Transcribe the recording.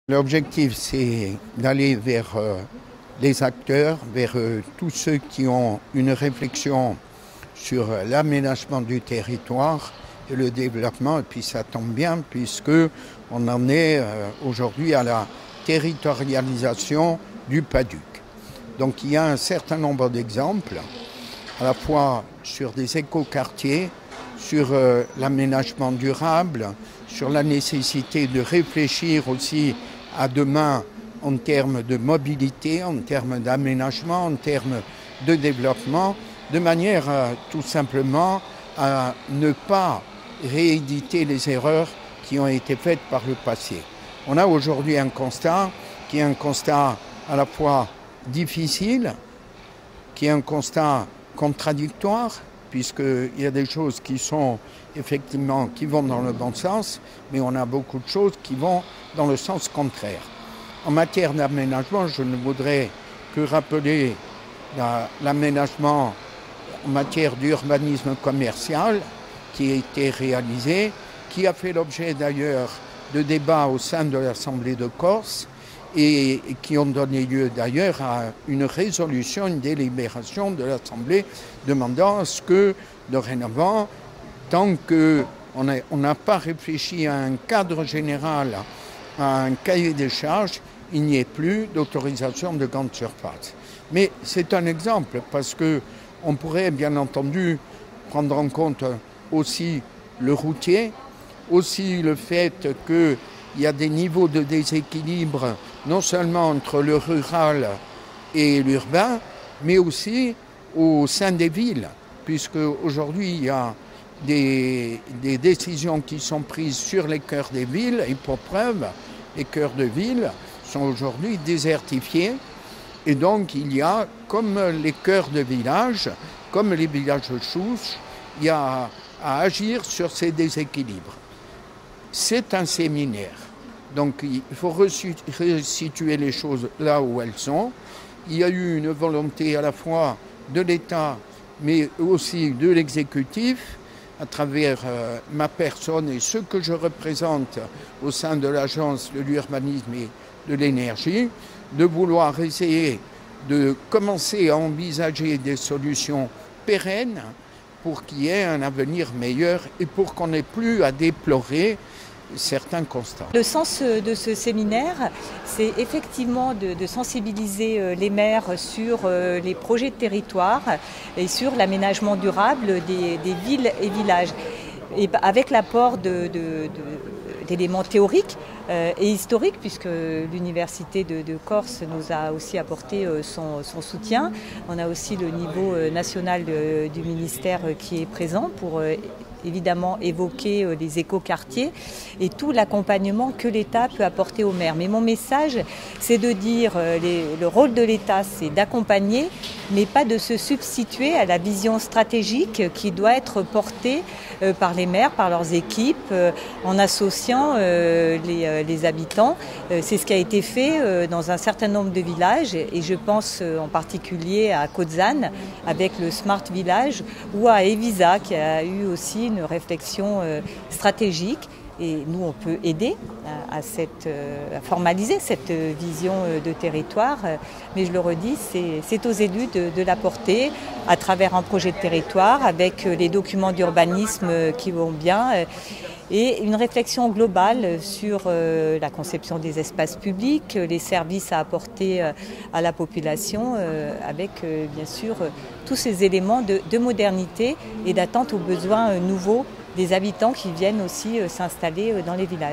L'objectif, c'est d'aller vers les acteurs, vers tous ceux qui ont une réflexion sur l'aménagement du territoire et le développement. Et puis ça tombe bien puisque on en est aujourd'hui à la territorialisation du PADUC. Donc il y a un certain nombre d'exemples, à la fois sur des écoquartiers, sur l'aménagement durable, sur la nécessité de réfléchir aussi à demain en termes de mobilité, en termes d'aménagement, en termes de développement, de manière tout simplement à ne pas rééditer les erreurs qui ont été faites par le passé. On a aujourd'hui un constat qui est un constat à la fois difficile, qui est un constat contradictoire, puisqu'il y a des choses qui sont effectivement qui vont dans le bon sens, mais on a beaucoup de choses qui vont dans le sens contraire. En matière d'aménagement, je ne voudrais que rappeler l'aménagement en matière d'urbanisme commercial qui a été réalisé, qui a fait l'objet d'ailleurs de débats au sein de l'Assemblée de Corse et qui ont donné lieu d'ailleurs à une résolution, une délibération de l'Assemblée demandant à ce que, dorénavant, tant qu'on n'a pas réfléchi à un cadre général, à un cahier des charges, il n'y ait plus d'autorisation de grande surface. Mais c'est un exemple parce qu'on pourrait bien entendu prendre en compte aussi le routier, aussi le fait qu'il y a des niveaux de déséquilibre non seulement entre le rural et l'urbain, mais aussi au sein des villes, puisque aujourd'hui il y a des décisions qui sont prises sur les cœurs des villes, et pour preuve, les cœurs de ville sont aujourd'hui désertifiés, et donc il y a, comme les cœurs de village, comme les villages de souche, il y a à agir sur ces déséquilibres. C'est un séminaire, donc il faut resituer les choses là où elles sont. Il y a eu une volonté à la fois de l'État, mais aussi de l'exécutif, à travers ma personne et ce que je représente au sein de l'Agence de l'urbanisme et de l'énergie, de vouloir essayer de commencer à envisager des solutions pérennes pour qu'il y ait un avenir meilleur et pour qu'on n'ait plus à déplorer certains constats. Le sens de ce séminaire, c'est effectivement de sensibiliser les maires sur les projets de territoire et sur l'aménagement durable des villes et villages. Et avec l'apport d'éléments théoriques et historiques, puisque l'Université de Corse nous a aussi apporté son soutien. On a aussi le niveau national du ministère qui est présent pour évidemment évoquer les écoquartiers et tout l'accompagnement que l'État peut apporter aux maires. Mais mon message, c'est de dire le rôle de l'État, c'est d'accompagner, mais pas de se substituer à la vision stratégique qui doit être portée par les maires, par leurs équipes, en associant les habitants. C'est ce qui a été fait dans un certain nombre de villages, et je pense en particulier à Cozzane avec le Smart Village, ou à Evisa qui a eu aussi une réflexion stratégique. Et nous, on peut aider à formaliser cette vision de territoire. Mais je le redis, c'est aux élus de l'apporter à travers un projet de territoire, avec les documents d'urbanisme qui vont bien, et une réflexion globale sur la conception des espaces publics, les services à apporter à la population, avec bien sûr tous ces éléments de modernité et d'attente aux besoins nouveaux des habitants qui viennent aussi s'installer dans les villages.